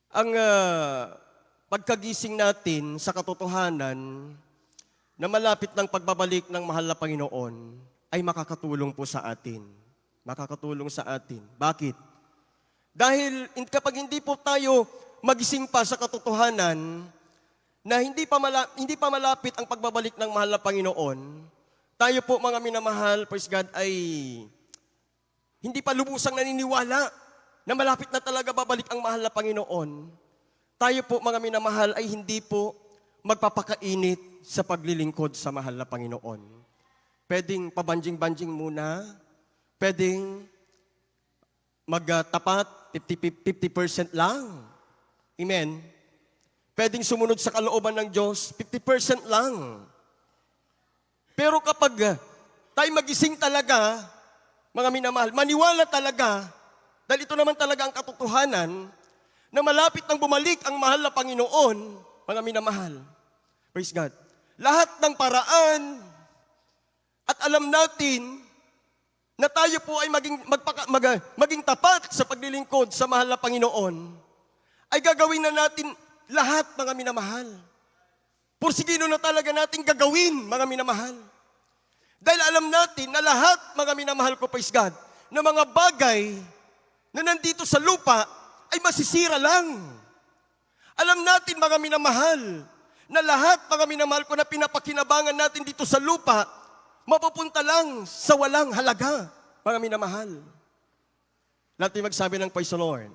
Ang pagkagising natin sa katotohanan na malapit ng pagbabalik ng mahal na Panginoon ay makakatulong po sa atin. Makakatulong sa atin. Bakit? Dahil kapag hindi po tayo magising pa sa katotohanan na hindi pa malapit ang pagbabalik ng mahal na Panginoon, tayo po mga minamahal, praise God, ay hindi pa lubusang naniniwala na malapit na talaga babalik ang mahal na Panginoon. Tayo po mga minamahal ay hindi po magpapakainit sa paglilingkod sa mahal na Panginoon. Pwedeng pabanjing-banjing muna, pwedeng magtapat 50% lang. Amen? Pwedeng sumunod sa kalooban ng Diyos, 50% lang. Pero kapag tayo magising talaga, mga minamahal, maniwala talaga, dahil ito naman talaga ang katotohanan, na malapit nang bumalik ang mahal na Panginoon, mga minamahal. Praise God. Lahat ng paraan at alam natin na tayo po ay maging tapat sa paglilingkod sa mahal na Panginoon, ay gagawin na natin lahat, mga minamahal. Porsigino na talaga natin gagawin, mga minamahal. Dahil alam natin na lahat, mga minamahal ko, praise God, na mga bagay na nandito sa lupa ay masisira lang. Alam natin, mga minamahal, na lahat, mga minamahal ko, na pinapakinabangan natin dito sa lupa, mapupunta lang sa walang halaga, mga minamahal. Natin magsabi ng praise the Lord.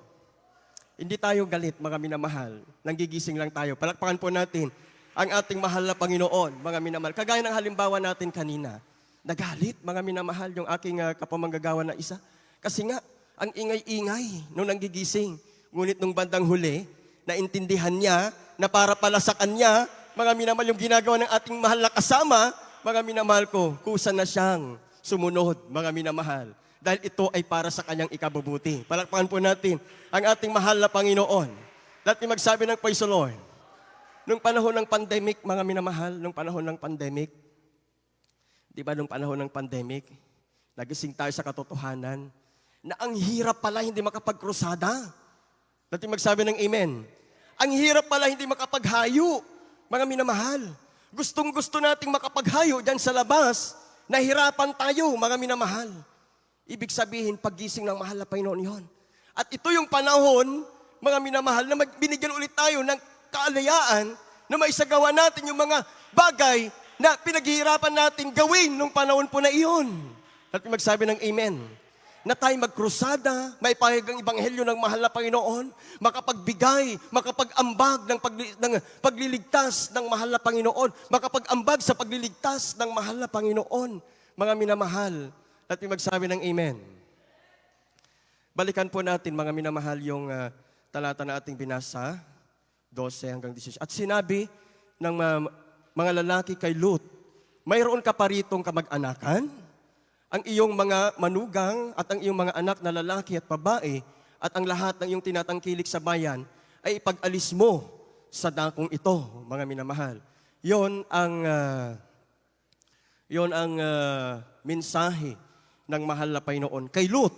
Hindi tayo galit, mga minamahal. Nanggigising lang tayo. Palakpakan po natin ang ating mahal na Panginoon, mga minamahal. Kagaya ng halimbawa natin kanina, nagalit, mga minamahal, yung aking kapamanggagawa na isa. Kasi nga, ang ingay-ingay nung nanggigising. Ngunit nung bandang huli, naintindihan niya na para pala sa kanya, mga minamahal, yung ginagawa ng ating mahal na kasama, mga minamahal ko, kusa na siyang sumunod, mga minamahal. Dahil ito ay para sa kanyang ikabubuti. Palakpakan po natin ang ating mahal na Panginoon. Natin magsabi ng praise the Lord. Nung panahon ng pandemic, mga minamahal, nung panahon ng pandemic, di ba nung panahon ng pandemic, nagising tayo sa katotohanan na ang hirap pala hindi makapagkrusada. Natin magsabi ng amen. Ang hirap pala hindi makapaghayo, mga minamahal. Gustong-gusto nating makapaghayo dyan sa labas, nahirapan tayo, mga minamahal. Ibig sabihin, paggising ng mahal na Panginoon yon. At ito yung panahon, mga minamahal, na binigyan ulit tayo ng kaalayaan na maisagawa natin yung mga bagay na pinaghihirapan natin gawin nung panahon po na iyon. Natin magsabi ng amen. Na tayo magkrusada, may pahayag ang ebanghelyo ng mahal na Panginoon, makapagbigay, makapag-ambag ng pagliligtas ng mahal na Panginoon, makapag-ambag sa pagliligtas ng mahal na Panginoon. Mga minamahal, natin magsabi ng amen. Balikan po natin, mga minamahal, yung talata na ating binasa, 12 hanggang 16. At sinabi ng mga lalaki kay Lot, mayroon ka pa ritong kamag-anakan? Ang iyong mga manugang at ang iyong mga anak na lalaki at babae at ang lahat ng iyong tinatangkilik sa bayan ay ipag-alis mo sa dakong ito, mga minamahal. Yon ang mensahe ng mahal na Panginoon kay Lot.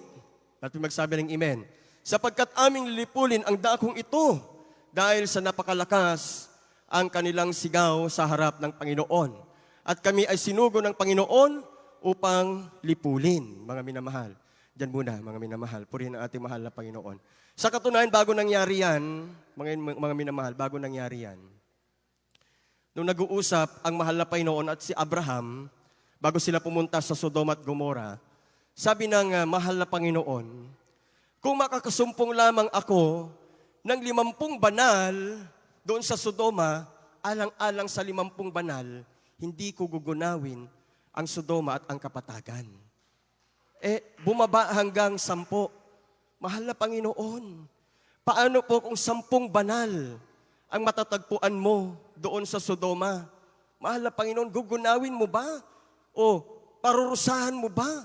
Natin magsabi ng amen. Sapagkat aming lilipulin ang dakong ito dahil sa napakalakas ang kanilang sigaw sa harap ng Panginoon. At kami ay sinugo ng Panginoon upang lipulin, mga minamahal. Diyan muna, mga minamahal. Purihin ang ating mahal na Panginoon. Sa katunayan, bago nangyari yan, mga minamahal, bago nangyari yan, nung nag-uusap ang mahal na Panginoon at si Abraham, bago sila pumunta sa Sodoma at Gomora, sabi ng mahal na Panginoon, kung makakasumpong lamang ako ng 50 banal doon sa Sodoma, alang-alang sa 50 banal, hindi ko gugunawin ang Sodoma at ang kapatagan. Bumaba hanggang 10. Mahal na Panginoon, paano po kung 10 banal ang matatagpuan mo doon sa Sodoma? Mahal na Panginoon, gugunawin mo ba? O parurusahan mo ba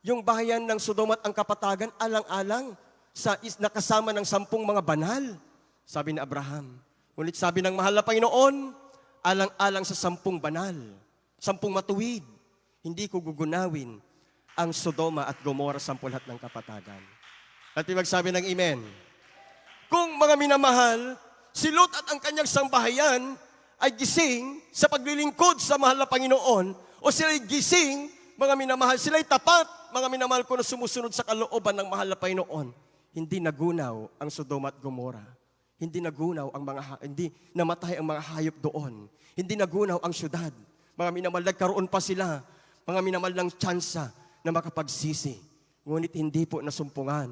yung bayan ng Sodoma at ang kapatagan alang-alang sa nakasama ng 10 mga banal? Sabi ni Abraham. Ngunit sabi ng mahal na Panginoon, alang-alang sa 10 banal, 10 matuwid, hindi ko gugunawin ang Sodoma at Gomora sa lahat ng kapatagan. At magsabi ng amen. Kung mga minamahal, si Lot at ang kanyang sambahayan ay gising sa paglilingkod sa mahal na Panginoon, o sila'y gising, mga minamahal, sila'y tapat, mga minamahal ko na sumusunod sa kalooban ng mahal na Panginoon, hindi nagunaw ang Sodoma at Gomora. Hindi nagunaw hindi namatay ang mga hayop doon. Hindi nagunaw ang syudad. Mga minamahal, nagkaroon pa sila, mga minamahal ng tsansa na makapagsisi. Ngunit hindi po nasumpungan.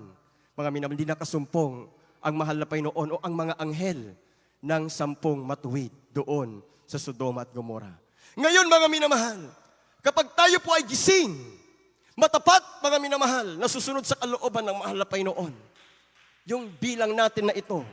Mga minamahal, hindi nakasumpong ang mahal na Panginoon o ang mga anghel ng 10 matuwid doon sa Sodoma at Gomora. Ngayon, mga minamahal, kapag tayo po ay gising, matapat, mga minamahal, nasusunod sa kalooban ng mahal na Panginoon, yung bilang natin na ito,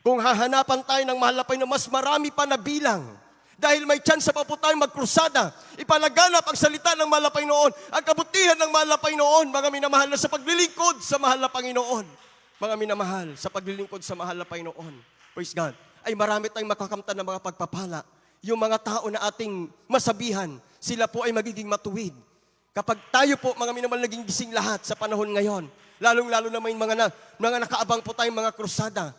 kung hahanapan tayo ng mahal na Panginoon, mas marami pa na bilang. Dahil may chance pa po tayong magkrusada, ipalaganap ang salita ng mahal na Panginoon, ang kabutihan ng mahal na Panginoon, mga minamahal, na sa paglilingkod sa mahal na Panginoon. Mga minamahal, sa paglilingkod sa mahal na Panginoon, praise God, ay marami tayong makakamtan ng mga pagpapala. Yung mga tao na ating masabihan, sila po ay magiging matuwid. Kapag tayo po, mga minamahal, naging gising lahat sa panahon ngayon, lalong-lalo na may mga nakaabang po tayong mga krusada,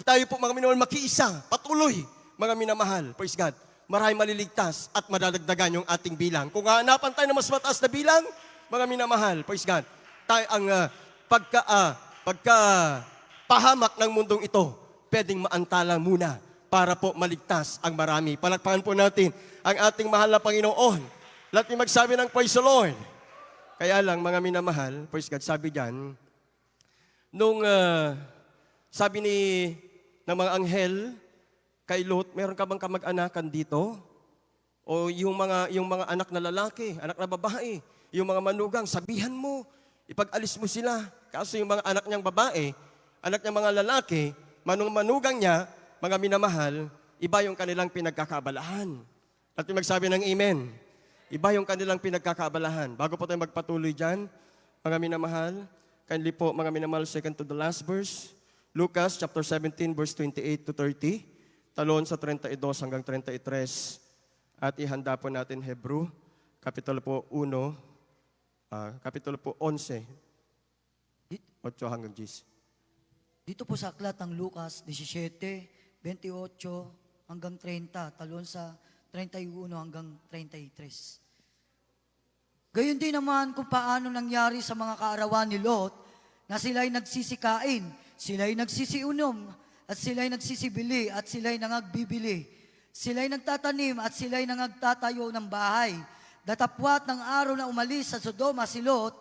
tayo po, mga minamahal, makiisa, patuloy, mga minamahal, praise God, maraming maliligtas at madadagdagan yung ating bilang. Kung hahanapan tayo ng mas mataas na bilang, mga minamahal, praise God, tayo ang pagkapahamak ng mundong ito, pwedeng maantala muna para po maligtas ang marami. Palakpakan po natin ang ating mahal na Panginoon. Lahat may magsabi ng praise the Lord. Kaya lang, mga minamahal, praise God, sabi diyan, nung sabi ng mga anghel kay Lot, meron ka bang kamag-anakan dito? O yung mga anak na lalaki, anak na babae, yung mga manugang, sabihan mo, ipag-alis mo sila. Kaso yung mga anak niyang babae, anak niyang mga lalaki, manugang niya, mga minamahal, iba yung kanilang pinagkakabalahan. At yung magsabi ng amen, iba yung kanilang pinagkakabalahan. Bago po tayo magpatuloy dyan, mga minamahal, kindly po, mga minamahal, second to the last verse, Lucas chapter 17, verse 28 to 30, talon sa 32 hanggang 33, at ihanda po natin Hebrew, kapitulo po 1, kapitulo po 11, 8 hanggang 10. Dito po sa aklat ng Lucas 17, 28 hanggang 30, talon sa 31 hanggang 33. Gayon din naman kung paano nangyari sa mga kaarawan ni Lot na sila'y nagsisikain, sila'y nagsisiunom, at sila'y nagsisibili, at sila'y nangagbibili. Sila'y nagtatanim, at sila'y nangagtatayo ng bahay. Datapwat ng araw na umalis sa Sodoma si Lot,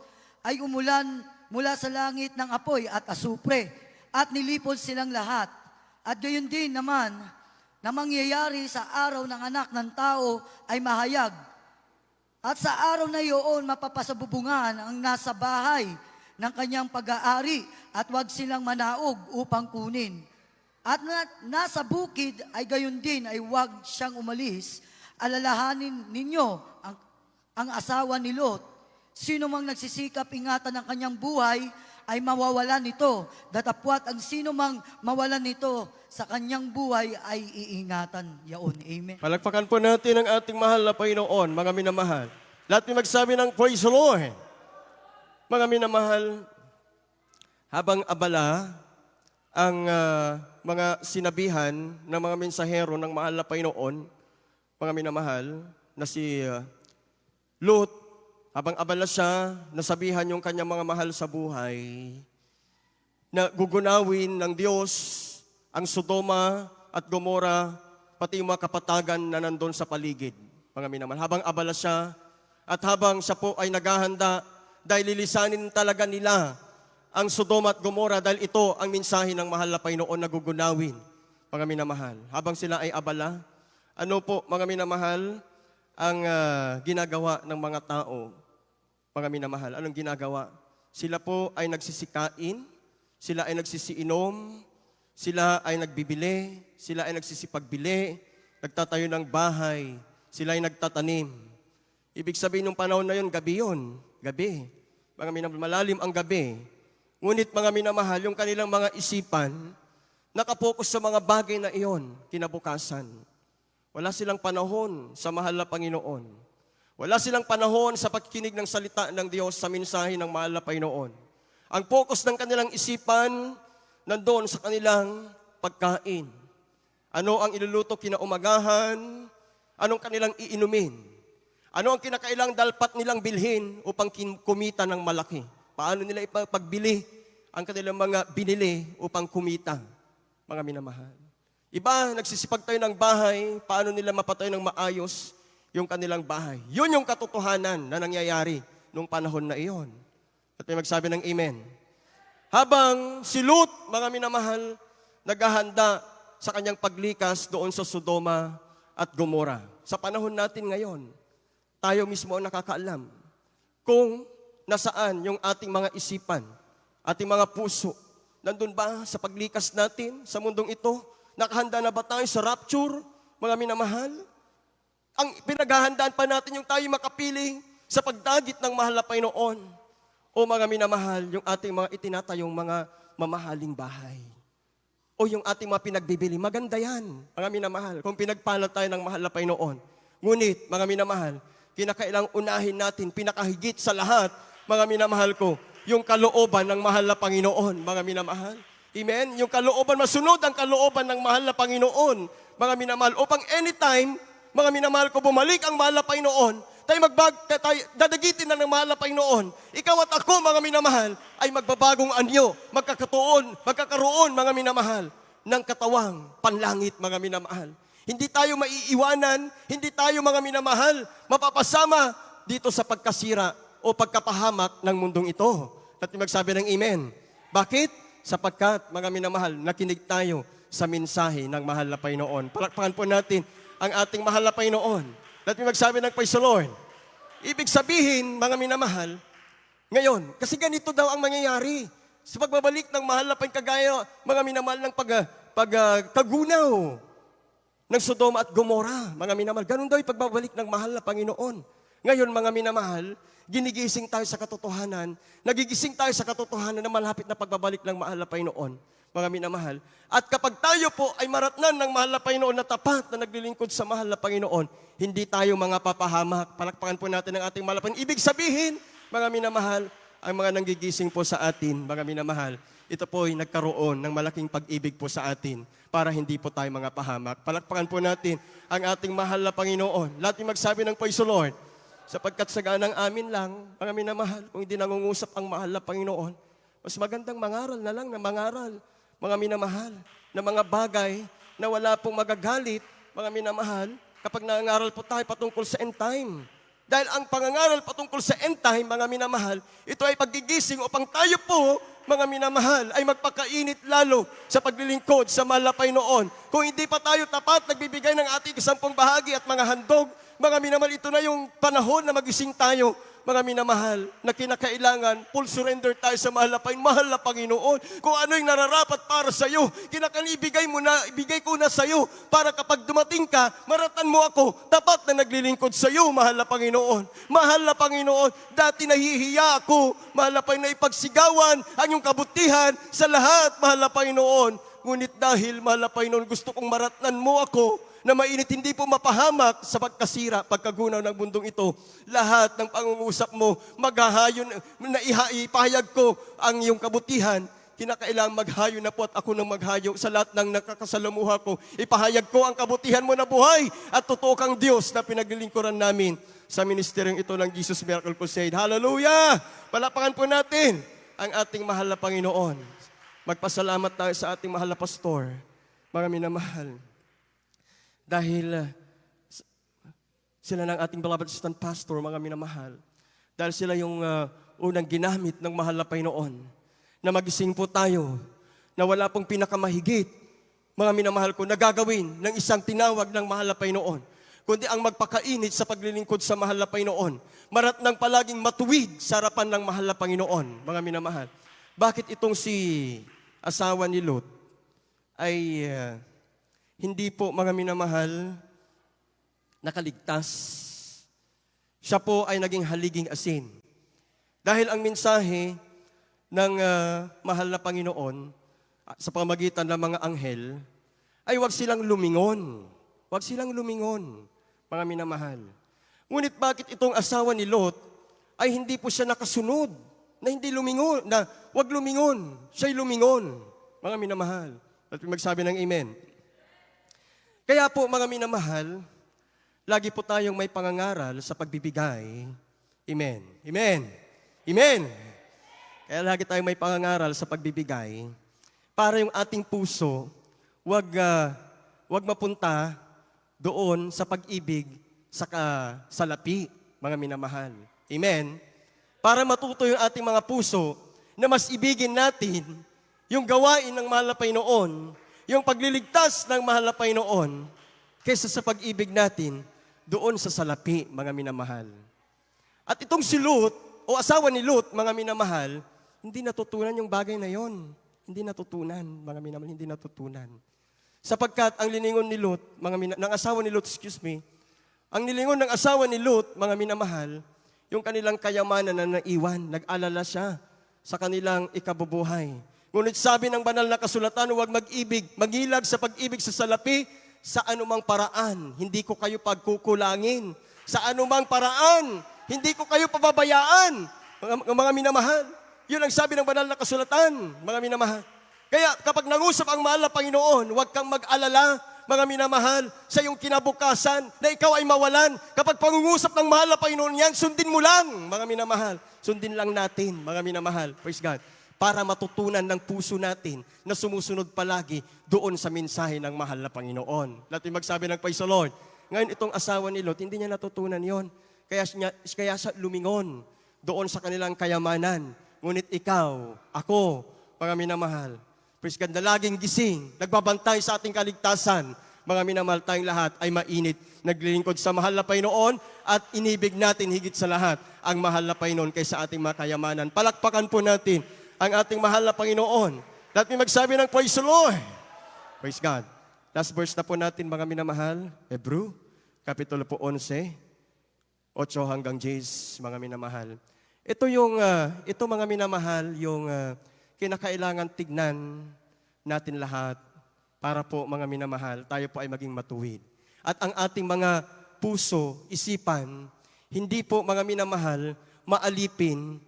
ay umulan mula sa langit ng apoy at asupre, at nilipol silang lahat. At gayon din naman, na mangyayari sa araw ng anak ng tao ay mahayag. At sa araw na iyon, mapapasabubungan ang nasa bahay ng kanyang pag-aari, at wag silang manaog upang kunin. At nasa bukid ay gayon din ay wag siyang umalis. Alalahanin ninyo ang asawa ni Lot. Sino mang nagsisikap ingatan ng kanyang buhay ay mawawalan nito. Datapwat ang sino mang mawalan nito sa kanyang buhay ay iingatan yaon. Amen. Palakpakan po natin ang ating mahal na Panginoon, mga minamahal. Lahat may magsabi ng praise the Lord. Mga minamahal, habang abala ang mga sinabihan ng mga mensahero ng mahal na Panginoon, mga minamahal, na si Lot, habang abala siya, nasabihan yung kanyang mga mahal sa buhay, na gugunawin ng Diyos ang Sodoma at Gomora, pati yung mga kapatagan na nandun sa paligid, mga minamahal. Habang abala siya, at habang siya po ay naghahanda, dahil lilisanin talaga nila ang Sodoma at Gomora, dahil ito ang mensahe ng mahal na Panginoon na gugunawin, mga minamahal. Habang sila ay abala, ano po, mga minamahal, ang ginagawa ng mga tao, mga minamahal, anong ginagawa? Sila po ay nagsisikain, sila ay nagsisiinom, sila ay nagbibili, sila ay nagsisipagbili, nagtatayo ng bahay, sila ay nagtatanim. Ibig sabihin ng panahon na yun, gabi yun. Gabi. Mga minamahal, malalim ang gabi. Ngunit mga minamahal, yung kanilang mga isipan, nakapokus sa mga bagay na iyon, kinabukasan. Wala silang panahon sa mahal na Panginoon. Wala silang panahon sa pagkinig ng salita ng Diyos sa mensahe ng mahal na Panginoon. Ang focus ng kanilang isipan, nandoon sa kanilang pagkain. Ano ang iluluto kinaumagahan? Anong kanilang iinumin? Ano ang kinakailang dalpat nilang bilhin upang kumita ng malaki? Paano nila ipagbili ang kanilang mga binili upang kumita? Mga minamahal. Iba, nagsisipag tayo ng bahay, paano nila mapatayo ng maayos yung kanilang bahay? Yun yung katotohanan na nangyayari nung panahon na iyon. At may magsabi ng amen. Habang si Lot, mga minamahal, naghahanda sa kanyang paglikas doon sa Sodoma at Gomora. Sa panahon natin ngayon, tayo mismo ang nakakaalam kung nasaan yung ating mga isipan, ating mga puso. Nandun ba sa paglikas natin sa mundong ito? Nakahanda na ba tayo sa rapture, mga minamahal? Ang pinaghahandaan pa natin yung tayo makapiling sa pagdagit ng mahal na Panginoon. O mga minamahal, yung ating mga itinatayong mga mamahaling bahay. O yung ating mga pinagbibili, maganda yan, mga minamahal, kung pinagpala tayo ng mahal na Panginoon. Ngunit, mga minamahal, kinakailang unahin natin, pinakahigit sa lahat, mga minamahal ko, yung kalooban ng mahal na Panginoon, mga minamahal. Amen? Yung kalooban, masunod ang kalooban ng mahal na Panginoon, mga minamahal, upang anytime, mga minamahal ko, bumalik ang mahal na Panginoon, tayo dadagitin na ng mahal na Panginoon. Ikaw at ako, mga minamahal, ay magbabagong anyo, magkakaroon, mga minamahal, ng katawang panlangit, mga minamahal. Hindi tayo maiiwanan, hindi tayo, mga minamahal, mapapasama dito sa pagkasira o pagkapahamak ng mundong ito. At magsabi ng amen. Bakit? Sapagkat, mga minamahal, nakinig tayo sa mensahe ng mahal na Panginoon. Palakpakan po natin ang ating mahal na Panginoon. At may magsabi ng praise the Lord. Ibig sabihin, mga minamahal, ngayon, kasi ganito daw ang mangyayari. Sa pagbabalik ng mahal na kagaya, mga minamahal ng kagunaw ng Sodoma at Gomora, mga minamahal. Ganun daw yung pagbabalik ng mahal na Panginoon. Ngayon, mga minamahal, ginigising tayo sa katotohanan, nagigising tayo sa katotohanan na malapit na pagbabalik ng mahal na Panginoon, mga minamahal. At kapag tayo po ay maratnan ng mahal na Panginoon na tapat na naglilingkod sa mahal na Panginoon, hindi tayo mga papahamak. Palakpakan po natin ang ating mahal na Panginoon. Ibig sabihin, mga minamahal, ang mga nanggigising po sa atin, mga minamahal, ito po ay nagkaroon ng malaking pag-ibig po sa atin para hindi po tayo mga pahamak. Palakpakan po natin ang ating mahal na Panginoon. Lahat yung magsabi ng praise the Lord. Sapagkat sa ganang amin lang, mga minamahal, kung hindi nangungusap ang mahal na Panginoon, mas magandang mangaral na lang na mangaral, mga minamahal, na mga bagay na wala pong magagalit, mga minamahal, kapag nangaral po tayo patungkol sa end time. Dahil ang pangangaral patungkol sa end time, mga minamahal, ito ay paggigising upang tayo po, mga minamahal, ay magpakainit lalo sa paglilingkod sa mahal na Panginoon. Kung hindi pa tayo tapat, nagbibigay ng ating 10 bahagi at mga handog, mga minamahal, ito na yung panahon na magising tayo, mga minamahal, na kinakailangan, full surrender tayo sa mahal na Panginoon. Kung ano yung nararapat para sa iyo, ibigay ko na sa iyo, para kapag dumating ka, maratan mo ako, tapat na naglilingkod sa iyo, mahal na Panginoon. Mahal na Panginoon, dati nahihiya ako, mahal na Panginoon, ipagsigawan ang iyong kabutihan sa lahat, mahal na Panginoon. Ngunit dahil, mahal na Panginoon, gusto kong maratnan mo ako, na mainit, hindi po mapahamak sa pagkasira, pagkagunaw ng mundong ito. Lahat ng pangungusap mo, maghahayon, na ipahayag ko ang iyong kabutihan. Kinakailangan maghayo na po at ako nang maghayo sa lahat ng nakakasalamuha ko. Ipahayag ko ang kabutihan mo na buhay at totoo kang Diyos na pinaglilingkuran namin sa ministeryong ito ng Jesus Miracle Crusade. Hallelujah! Palapakan po natin ang ating mahal na Panginoon. Magpasalamat tayo sa ating mahal na pastor, mga minamahal. Dahil sila ng ating beloved assistant pastor, mga minamahal. Dahil sila yung unang ginamit ng mahal na Panginoon na magising po tayo na wala pong pinakamahigit, mga minamahal ko, na gagawin ng isang tinawag ng mahal na Panginoon, kundi ang magpakainit sa paglilingkod sa mahal na Panginoon. Marat ng palaging matuwid sa harapan ng mahal na Panginoon, mga minamahal. Bakit itong si asawa ni Lot ay hindi po, mga minamahal, nakaligtas? Siya po ay naging haliging asin. Dahil ang mensahe ng mahal na Panginoon sa pamagitan ng mga anghel ay huwag silang lumingon. Huwag silang lumingon, mga minamahal. Ngunit bakit itong asawa ni Lot ay hindi po siya nakasunod, na hindi lumingon, na huwag lumingon, siya'y lumingon, Mga minamahal. At magsabi ng amen. Kaya po, mga minamahal, lagi po tayong may pangangaral sa pagbibigay. Amen. Amen. Amen. Kaya lagi tayong may pangangaral sa pagbibigay para yung ating puso wag mapunta doon sa pag-ibig sa salapi, mga minamahal. Amen. Para matuto yung ating mga puso na mas ibigin natin yung gawain ng mahal na Panginoon, yung pagliligtas ng mahal na Panginoon, kaysa sa pag-ibig natin doon sa salapi, mga minamahal. At itong si Lot, o asawa ni Lot, mga minamahal, hindi natutunan yung bagay na yon. Hindi natutunan, mga minamahal, hindi natutunan. Sapagkat ang lilingon ni Lot, ng asawa ni Lot, ang nilingon ng asawa ni Lot, mga minamahal, yung kanilang kayamanan na naiwan, nag-alala siya sa kanilang ikabubuhay. Ngunit sabi ng banal na kasulatan, huwag mag-ibig, maghilag sa pag-ibig sa salapi, sa anumang paraan, hindi ko kayo pagkukulangin. Sa anumang paraan, hindi ko kayo pababayaan. Mga minamahal, yun ang sabi ng banal na kasulatan, mga minamahal. Kaya kapag nangusap ang mahal na Panginoon, huwag kang mag-alala, mga minamahal, sa iyong kinabukasan na ikaw ay mawalan. Kapag pangungusap ng mahal na Panginoon yan, sundin mo lang, mga minamahal. Sundin lang natin, mga minamahal. Praise God. Para matutunan ng puso natin na sumusunod palagi doon sa mensahe ng mahal na Panginoon. Natin magsabi ng praise the Lord. Ngayon itong asawa ni Lot, hindi niya natutunan yon. Kaya siya lumingon doon sa kanilang kayamanan. Ngunit ikaw, ako, mga minamahal, praise God, na laging gising, nagbabantay sa ating kaligtasan, mga minamahal, tayong lahat ay mainit, naglilingkod sa mahal na Panginoon at inibig natin higit sa lahat ang mahal na Panginoon kaysa ating mga kayamanan. Palakpakan po natin ang ating mahal na Panginoon. Lahat may magsabi ng praise the Lord. Praise God. Last verse na po natin, mga minamahal. Hebrew, Kapitulo po 11, 8 hanggang 10, mga minamahal. Ito mga minamahal, yung kinakailangan tignan natin lahat para po, mga minamahal, tayo po ay maging matuwid. At ang ating mga puso, isipan, hindi po, mga minamahal, maalipin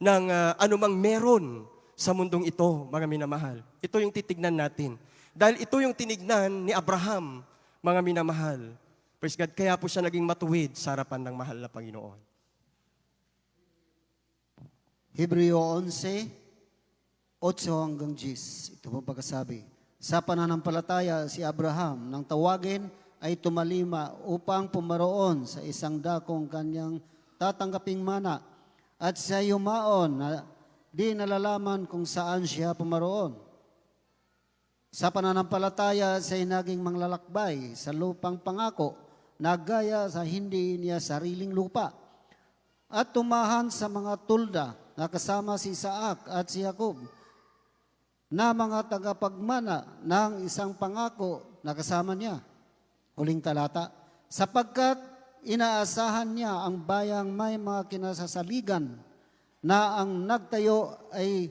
ng anumang meron sa mundong ito, mga minamahal. Ito yung titignan natin. Dahil ito yung tinignan ni Abraham, mga minamahal. Praise God, kaya po siya naging matuwid sa harapan ng mahal na Panginoon. Hebreo 11, 8 hanggang 10. Ito po pagkasabi. Sa pananampalataya si Abraham nang tawagin ay tumalima upang pumaroon sa isang dakong kanyang tatanggaping mana. At siya yumaon na di nalalaman kung saan siya pumaroon. Sa pananampalataya siya naging manglalakbay sa lupang pangako na gaya sa hindi niya sariling lupa. At tumahan sa mga tulda na kasama si Isaac at si Jacob na mga tagapagmana ng isang pangako na kasama niya. Huling talata, sapagkat inaasahan niya ang bayang may mga kinasasaligan na ang nagtayo ay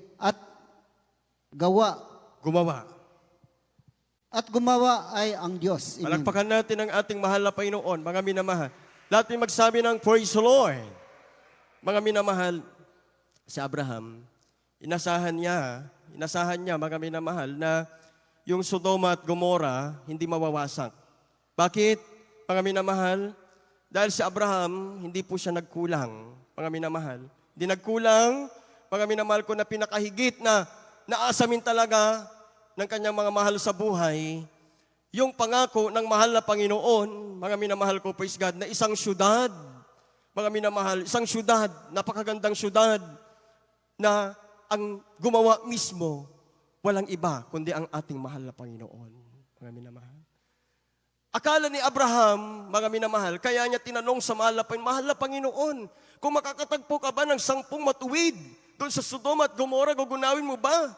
gumawa ay ang Diyos. Amen. Palakpakan natin ang ating mahal na Panginoon, mga minamahal. Lahat may magsabi ng praise the Lord. Mga minamahal, si Abraham, inasahan niya, mga minamahal, na yung Sodoma at Gomora hindi mawawasak. Bakit, mga minamahal? Dahil si Abraham, hindi po siya nagkulang, mga minamahal. Hindi nagkulang, mga minamahal ko, na pinakahigit na naasamin talaga ng kanyang mga mahal sa buhay, yung pangako ng mahal na Panginoon, mga minamahal ko, praise God, na isang syudad, mga minamahal, isang syudad, napakagandang syudad, na ang gumawa mismo, walang iba, kundi ang ating mahal na Panginoon, mga minamahal. Akala ni Abraham, mga minamahal, kaya niya tinanong sa mahal na Panginoon, kung makakatagpo ka ba ng 10 matuwid doon sa Sodoma at Gomora, gugunawin mo ba?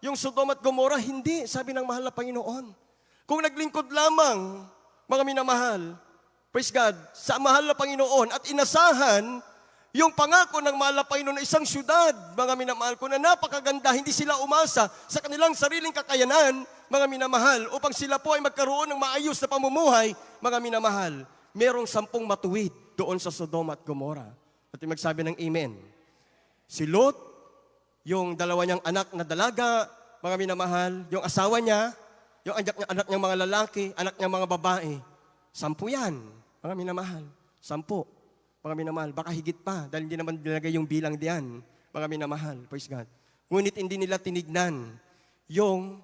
Yung Sodoma at Gomora, hindi, sabi ng mahal na Panginoon. Kung naglingkod lamang, mga minamahal, praise God, sa mahal na Panginoon at inasahan yung pangako ng mahal na Panginoon na isang syudad, mga minamahal ko, na napakaganda, hindi sila umasa sa kanilang sariling kakayanan, mga minamahal, upang sila po ay magkaroon ng maayos na pamumuhay, mga minamahal. Merong 10 matuwid doon sa Sodoma at Gomora. At magsabi ng amen. Si Lot, yung dalawa niyang anak na dalaga, mga minamahal, yung asawa niya, yung anak niyang mga lalaki, anak niyang mga babae, 10 yan, mga minamahal. 10, mga minamahal. Baka higit pa, dahil hindi naman nilagay yung bilang diyan, mga minamahal. Praise God. Ngunit hindi nila tinignan yung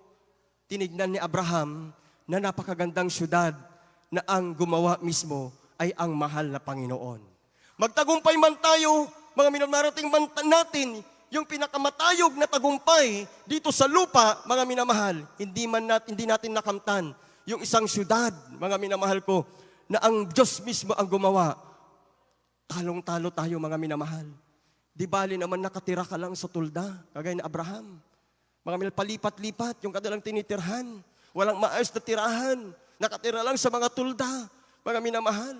tinignan ni Abraham na napakagandang syudad na ang gumawa mismo ay ang mahal na Panginoon. Magtagumpay man tayo, mga minamarating man natin, yung pinakamatayog na tagumpay dito sa lupa, mga minamahal, hindi natin nakamtan yung isang syudad, mga minamahal ko, na ang Diyos mismo ang gumawa. Talong-talo tayo, mga minamahal. Di bali naman nakatira ka lang sa tulda, kagaya ni Abraham. Mga minamahal, palipat-lipat yung kanilang tinitirhan. Walang maayos na tirahan. Nakatira lang sa mga tulda, mga minamahal.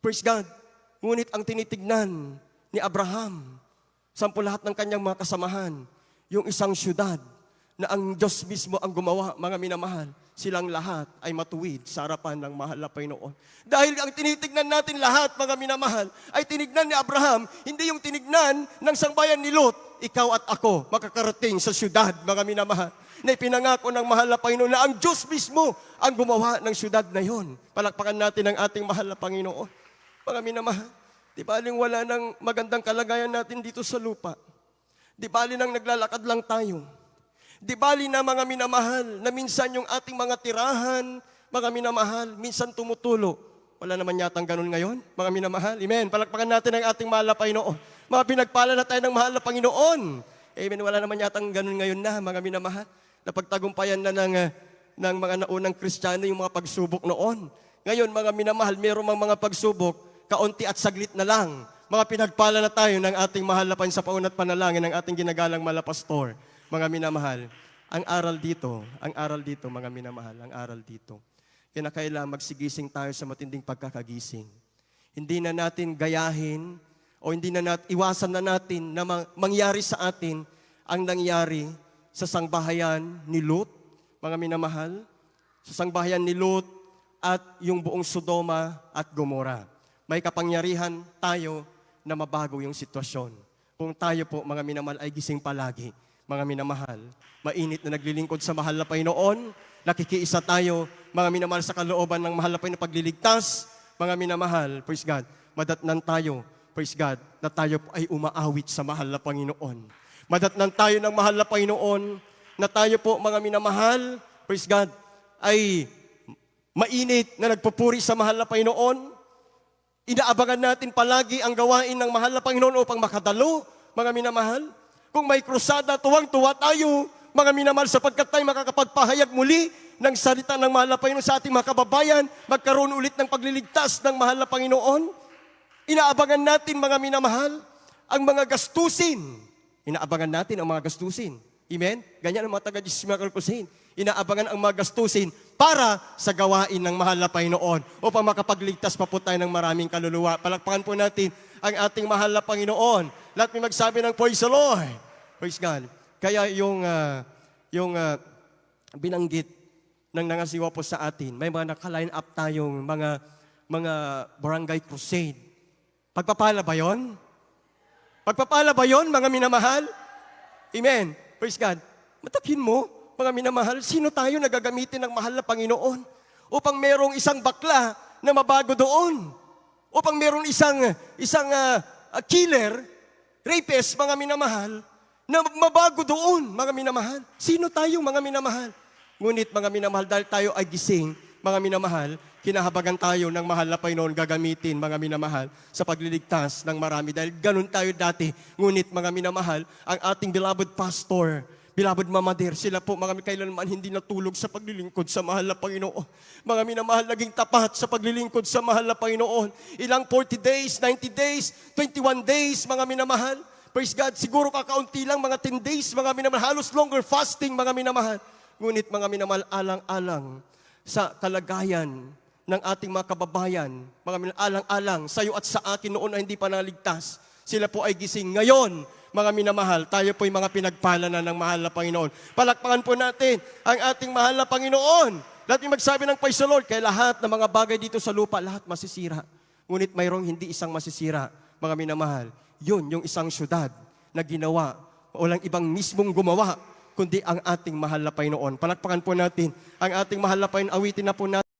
Praise God. Ngunit ang tinitignan ni Abraham, sampu lahat ng kanyang mga kasamahan, yung isang syudad na ang Diyos mismo ang gumawa, mga minamahal, silang lahat ay matuwid sa harapan ng mahal na Panginoon. Dahil ang tinitignan natin lahat, mga minamahal, ay tinignan ni Abraham, hindi yung tinignan ng sangbayan ni Lot, ikaw at ako makakarating sa syudad, mga minamahal, na ipinangako ng mahal na Panginoon na ang Diyos mismo ang gumawa ng syudad na yon. Palakpakan natin ang ating mahal na Panginoon. Mga minamahal, di baling wala ng magandang kalagayan natin dito sa lupa. Di bali nang naglalakad lang tayo. Di bali na mga minamahal, na minsan yung ating mga tirahan, mga minamahal, minsan tumutulo. Wala naman yatang ganun ngayon, mga minamahal. Amen. Palakpakan natin ang ating mahal na Panginoon. Mga pinagpala na tayo ng mahal na Panginoon. Amen. Wala naman yatang ganun ngayon na, mga minamahal. Napagtagumpayan na ng mga naunang Kristiyano yung mga pagsubok noon. Ngayon, mga minamahal, mayroong mga pagsubok, kaunti at saglit na lang. Mga pinagpala na tayo ng ating mahal na Panginoon sa paunat panalangin ng ating ginagalang malapastor. Mga minamahal, ang aral dito, mga minamahal, ang aral dito. Kinakailangan magsigising tayo sa matinding pagkakagising. Hindi na natin gayahin o hindi na iwasan na natin na mangyari sa atin ang nangyari sa sangbahayan ni Lot, mga minamahal, sa sangbahayan ni Lot at yung buong Sodoma at Gomora. May kapangyarihan tayo na mabago yung sitwasyon. Kung tayo po, mga minamahal, ay gising palagi, mga minamahal, mainit na naglilingkod sa mahal na Panginoon, nakikiisa tayo, mga minamahal, sa kalooban ng mahal na Panginoon pagligtas, mga minamahal, praise God, madatnan tayo, praise God, na tayo po ay umaawit sa mahal na Panginoon. Madatnan tayo ng mahal na Panginoon, na tayo po, mga minamahal, praise God, ay mainit na nagpupuri sa mahal na Panginoon. Inaabangan natin palagi ang gawain ng mahal na Panginoon upang makadalo, mga minamahal. Kung may krusada, tuwang-tuwa tayo, mga minamahal, sapagkat tayo makakapagpahayag muli ng salita ng mahal na Panginoon sa ating mga kababayan, magkaroon ulit ng pagliligtas ng mahal na Panginoon. Inaabangan natin, mga minamahal, ang mga gastusin. Inaabangan natin ang mga gastusin. Amen? Ganyan ang mga taga-Jesus Miracle Crusade. Inaabangan ang mga gastusin para sa gawain ng mahal na Panginoon upang makapagligtas pa po tayo ng maraming kaluluwa. Palakpakan po natin ang ating mahal na Panginoon. Lahat may magsabi ng praise the Lord. Praise God. Kaya yung binanggit ng nangasiwa po sa atin, may mga naka-line up tayong mga barangay crusade. Pagpapala ba yun? Pagpapala ba yun, mga minamahal? Amen. Praise God. Matakin mo, mga minamahal, sino tayo na gagamitin ng mahal na Panginoon upang merong isang bakla na mabago doon? Upang merong isang killer, rapist, mga minamahal, na mabago doon, mga minamahal. Sino tayo, mga minamahal? Ngunit, mga minamahal, dahil tayo ay gising, mga minamahal, kinahabagan tayo ng mahal na Panginoon gagamitin, mga minamahal, sa pagliligtas ng marami. Dahil ganun tayo dati. Ngunit, mga minamahal, ang ating beloved pastor, beloved Mama Dear, sila po, mga kailanman hindi natulog sa paglilingkod sa mahal na Panginoon. Mga minamahal, naging tapat sa paglilingkod sa mahal na Panginoon. Ilang 40 days, 90 days, 21 days, mga minamahal. Praise God, siguro kakaunti lang, mga 10 days, mga minamahal, halos longer fasting, mga minamahal. Ngunit, mga minamahal, alang-alang sa kalagayan ng ating mga kababayan, mga minamahal, alang-alang sa'yo at sa akin noon na hindi pa naligtas. Sila po ay gising ngayon. Mga minamahal, tayo po'y mga pinagpala na ng mahal na Panginoon. Palakpakan po natin ang ating mahal na Panginoon. Lahat may magsabi ng praise the Lord, kaya lahat ng mga bagay dito sa lupa, lahat masisira. Ngunit mayroong hindi isang masisira, mga minamahal. Yun, yung isang syudad na ginawa, walang ibang mismong gumawa, kundi ang ating mahal na Panginoon. Palakpakan po natin ang ating mahal na Panginoon. Awitin na po natin.